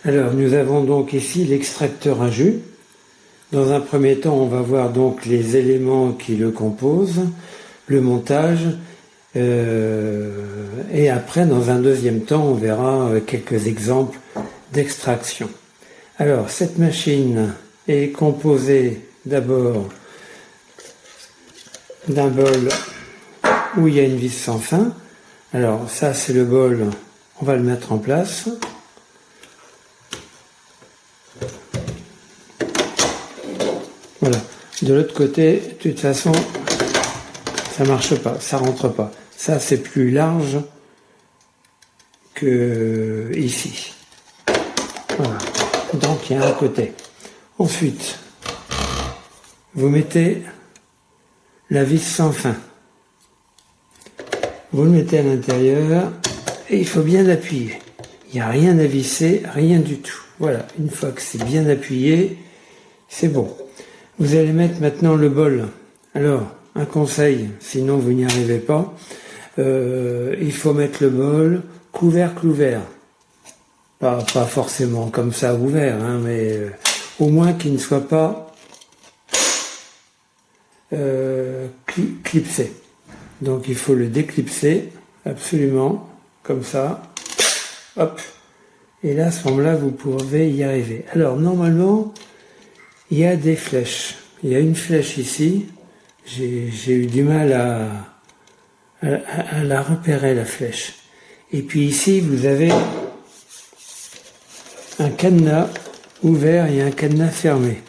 Alors, nous avons donc ici l'extracteur à jus. Dans un premier temps, on va voir donc les éléments qui le composent, le montage, et après, dans un deuxième temps, on verra quelques exemples d'extraction. Alors, cette machine est composée d'abord d'un bol où il y a une vis sans fin. Alors, ça, c'est le bol, on va le mettre en place. Voilà. De l'autre côté, de toute façon, ça marche pas, ça rentre pas. Ça, c'est plus large que ici. Voilà. Donc, il y a un côté. Ensuite, vous mettez la vis sans fin. Vous le mettez à l'intérieur et il faut bien appuyer. Il n'y a rien à visser, rien du tout. Voilà. Une fois que c'est bien appuyé, c'est bon. Vous allez mettre maintenant le bol. Alors, un conseil, sinon vous n'y arrivez pas, il faut mettre le bol couvercle ouvert. Pas forcément comme ça ouvert, hein, mais au moins qu'il ne soit pas clipsé. Donc il faut le déclipser, absolument, comme ça. Hop. Et là, à ce moment-là, vous pouvez y arriver. Alors, normalement, il y a des flèches. Il y a une flèche ici. J'ai eu du mal à la repérer, la flèche. Et puis ici, vous avez un cadenas ouvert et un cadenas fermé.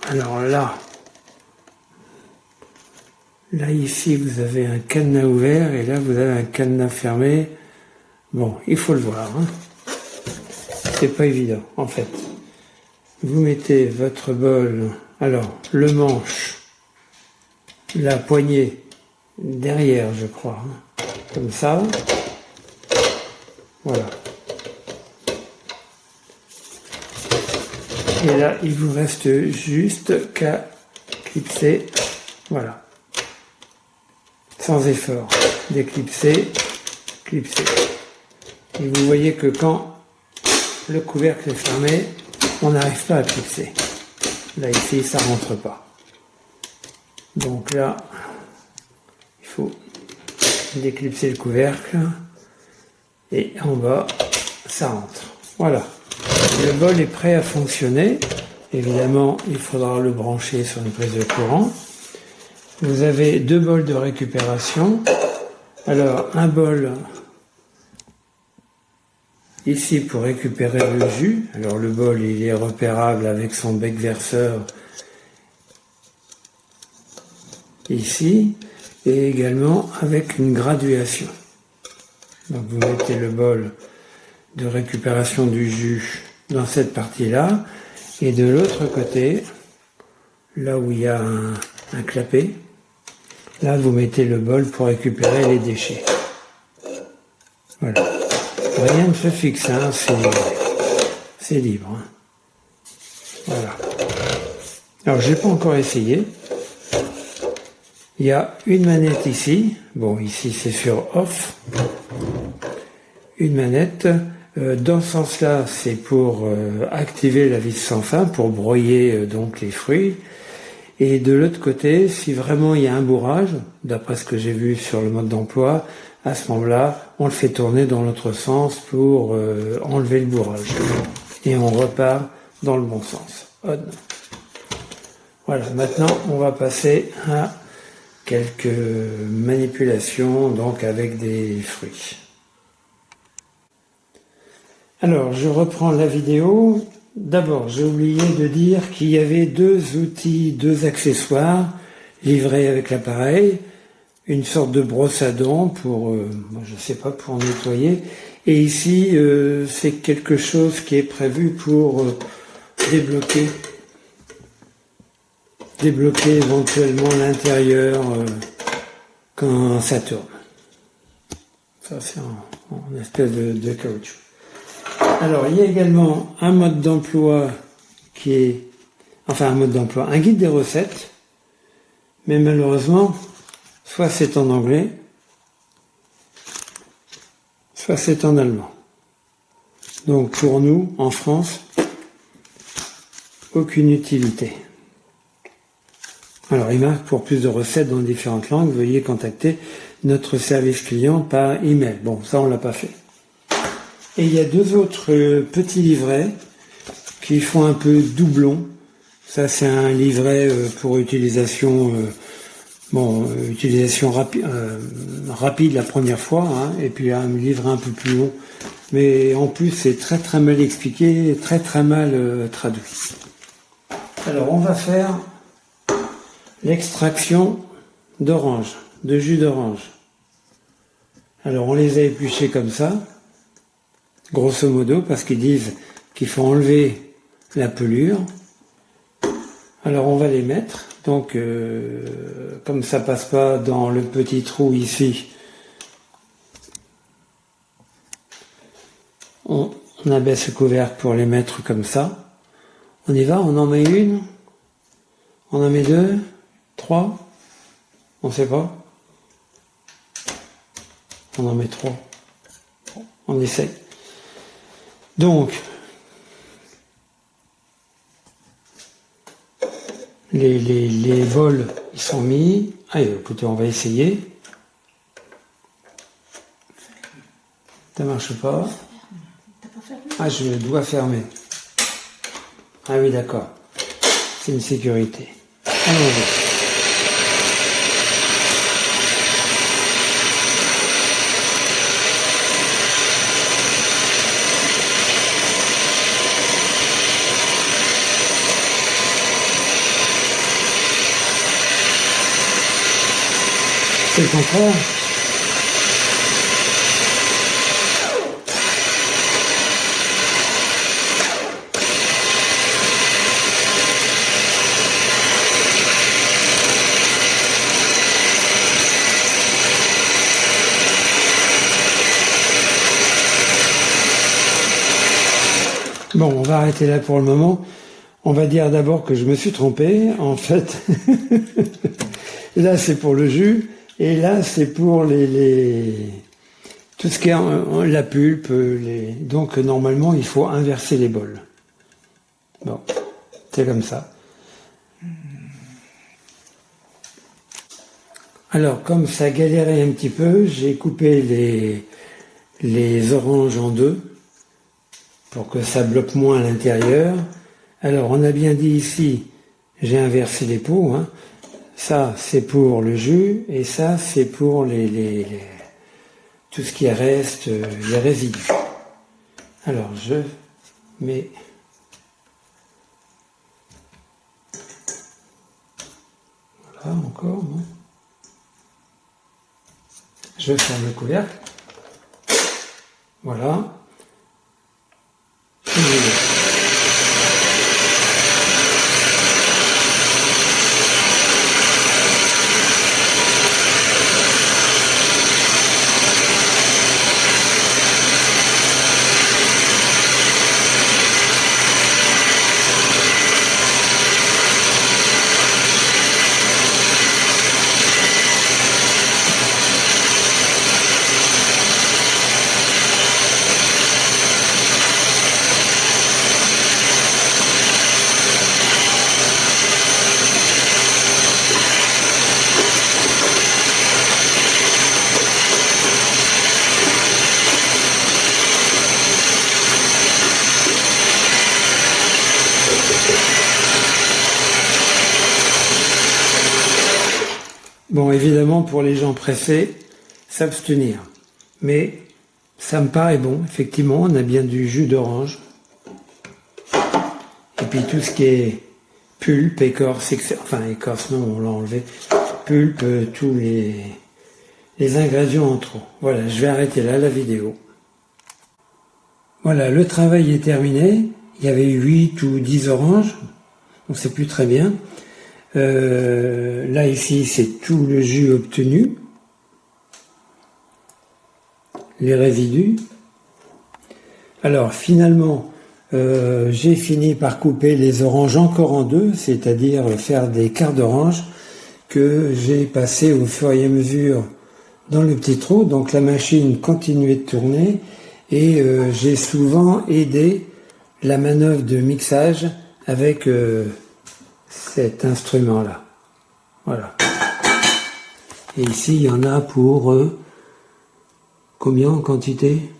Alors là ici, vous avez un cadenas ouvert et là, vous avez un cadenas fermé. Bon, il faut le voir. Hein. C'est pas évident, en fait. Vous mettez votre bol, alors le manche, la poignée derrière, je crois, hein, comme ça. Voilà. Et là, il vous reste juste qu'à clipser, voilà. Sans effort. Déclipser, clipser. Et vous voyez que quand le couvercle est fermé, on n'arrive pas à clipser. Là, ici, ça rentre pas. Donc là, il faut déclipser le couvercle. Et en bas, ça rentre. Voilà. Le bol est prêt à fonctionner. Évidemment, il faudra le brancher sur une prise de courant. Vous avez deux bols de récupération. Alors, un bol ici pour récupérer le jus. Alors le bol, il est repérable avec son bec verseur ici et également avec une graduation. Donc vous mettez le bol de récupération du jus dans cette partie-là et de l'autre côté, là où il y a un clapet, là vous mettez le bol pour récupérer les déchets. Voilà. Rien ne se fixe, hein, c'est libre. Hein. Voilà. Alors, j'ai pas encore essayé. Il y a une manette ici. Bon, ici, c'est sur off. Une manette. Dans ce sens-là, c'est pour activer la vis sans fin, pour broyer donc les fruits. Et de l'autre côté, si vraiment il y a un bourrage, d'après ce que j'ai vu sur le mode d'emploi, à ce moment-là, on le fait tourner dans l'autre sens pour enlever le bourrage. Et on repart dans le bon sens. On. Voilà, maintenant on va passer à quelques manipulations donc avec des fruits. Alors, je reprends la vidéo. D'abord, j'ai oublié de dire qu'il y avait deux outils, deux accessoires livrés avec l'appareil. Une sorte de brosse à dents pour, je sais pas, pour nettoyer. Et ici, c'est quelque chose qui est prévu pour débloquer éventuellement l'intérieur quand ça tourne. Ça, c'est en espèce de caoutchouc. Alors, il y a également un mode d'emploi qui est, un guide des recettes, mais malheureusement, soit c'est en anglais, soit c'est en allemand. Donc pour nous, en France, aucune utilité. Alors il marque pour plus de recettes dans différentes langues, veuillez contacter notre service client par email. Bon, ça on l'a pas fait. Et il y a deux autres petits livrets qui font un peu doublon. Ça c'est un livret pour utilisation utilisation rapide la première fois, hein, et puis un livret un peu plus long. Mais en plus c'est très très mal expliqué, très très mal traduit. Alors on va faire l'extraction d'orange, de jus d'orange. Alors on les a épluchés comme ça, grosso modo, parce qu'ils disent qu'il faut enlever la pelure. Alors on va les mettre, donc comme ça passe pas dans le petit trou ici, on abaisse le couvercle pour les mettre comme ça. On y va, on en met une, on en met deux, trois, on sait pas. On en met trois, on essaye. Donc, les bols, ils sont mis. Allez, écoutez, on va essayer. Ça marche pas. Ah, je dois fermer. Ah oui, d'accord. C'est une sécurité. Allons-y. C'est le contraire. Bon, on va arrêter là pour le moment. On va dire d'abord que je me suis trompé. En fait, là c'est pour le jus. Et là, c'est pour tout ce qui est la pulpe. Donc, normalement, il faut inverser les bols. Bon, c'est comme ça. Alors, comme ça galérait un petit peu, j'ai coupé les oranges en deux pour que ça bloque moins à l'intérieur. Alors, on a bien dit ici, j'ai inversé les pots, hein. Ça, c'est pour le jus, et ça, c'est pour tout ce qui reste, les résidus. Alors, je mets... Voilà, encore, non ? Je ferme le couvercle. Voilà. Bon, évidemment, pour les gens pressés, s'abstenir. Mais ça me paraît bon. Effectivement, on a bien du jus d'orange. Et puis tout ce qui est pulpe, écorce, enfin écorce, non, on l'a enlevé. Pulpe, tous les ingrédients en trop. Voilà, je vais arrêter là la vidéo. Voilà, le travail est terminé. Il y avait 8 ou 10 oranges. On ne sait plus très bien. Là, ici, c'est tout le jus obtenu. Les résidus. Alors, finalement, j'ai fini par couper les oranges encore en deux, c'est-à-dire faire des quarts d'orange que j'ai passé au fur et à mesure dans le petit trou. Donc, la machine continuait de tourner Et j'ai souvent aidé la manœuvre de mixage avec cet instrument-là. Voilà. Et ici, il y en a pour combien en quantité?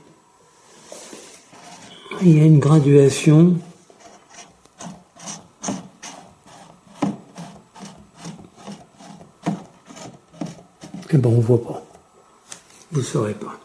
Il y a une graduation. Eh ben, on voit pas. Vous saurez pas.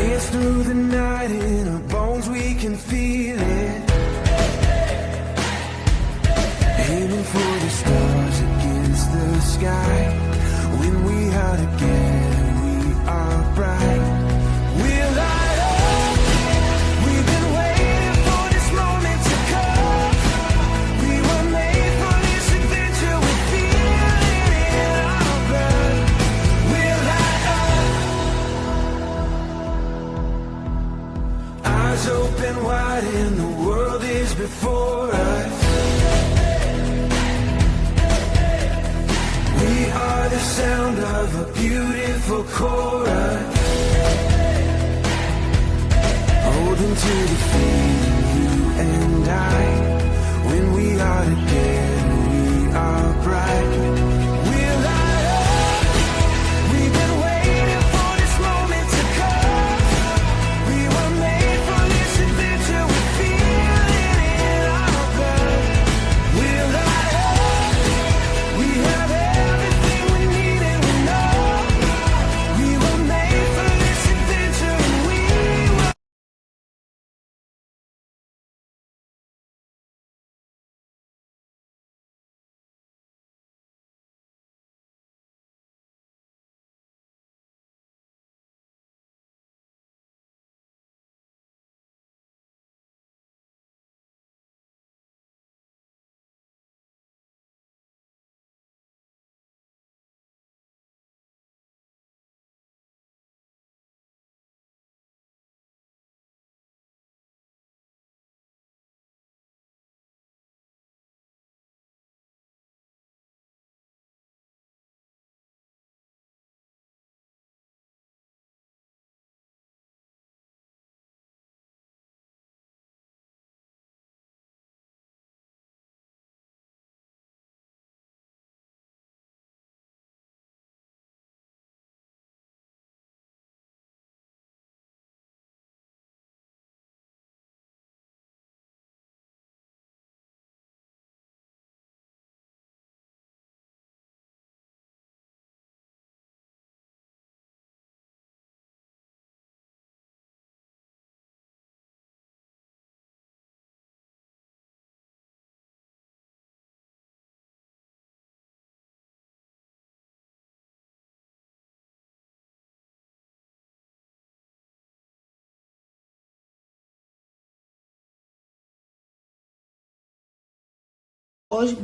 Dance through the night in our bones, we can feel it. Aiming for the stars against the sky. When we are together, we are bright. We'll light up. We've been waiting for this moment to come. We were made for this adventure. We feel it in our blood. We'll light up. Eyes open wide and the world is before us. We are the sound of a beautiful chorus. Holding to the feeling, you and I. When we are together, we are bright. We'll light up. We've been waiting for this moment to come. We were made for this adventure. We feel it in our blood. We'll light up. We have everything we need and we know we were made for this adventure and we will.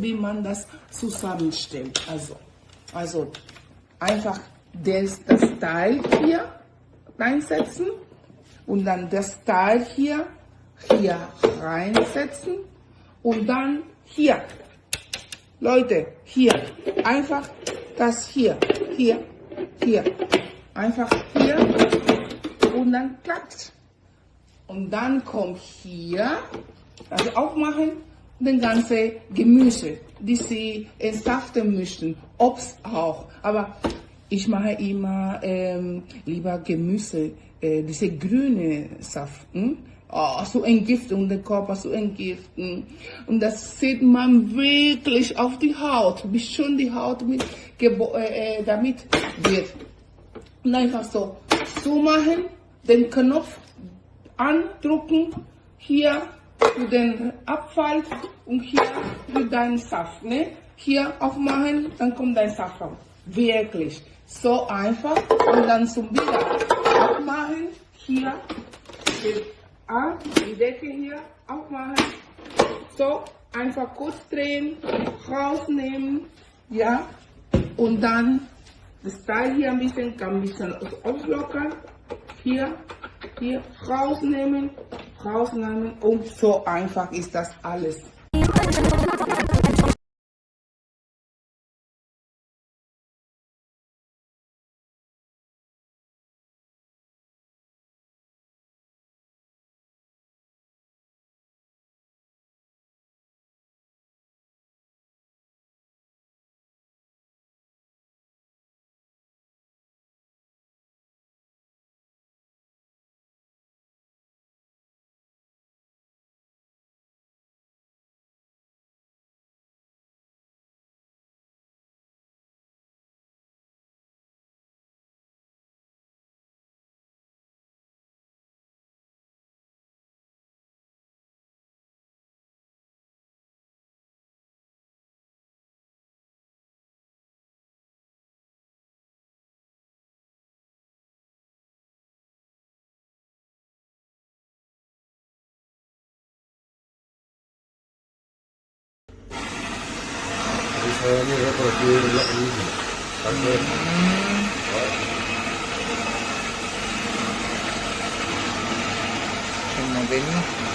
Wie man das zusammenstellt. Also einfach das Teil hier reinsetzen und dann das Teil hier reinsetzen und dann hier. Leute, hier. Einfach das hier. Einfach hier und dann klappt. Und dann kommt hier, also aufmachen, den ganzen Gemüse, die sie entsaften möchten, Obst auch. Aber ich mache immer lieber Gemüse, diese grüne Saft, zu entgiften, den Körper zu entgiften. Und das sieht man wirklich auf die Haut, wie schön die Haut damit wird. Und einfach so zumachen, den Knopf andrücken, hier für den Abfall und hier für deinen Saft. Ne? Hier aufmachen, dann kommt dein Saft raus. Wirklich. So einfach. Und dann zum wieder aufmachen. Hier die Decke hier aufmachen. So einfach kurz drehen, rausnehmen. Ja. Und dann das Teil hier ein bisschen auflockern. Hier rausnehmen und so einfach ist das alles. ini seperti ini. Pakai Benny.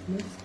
Merci.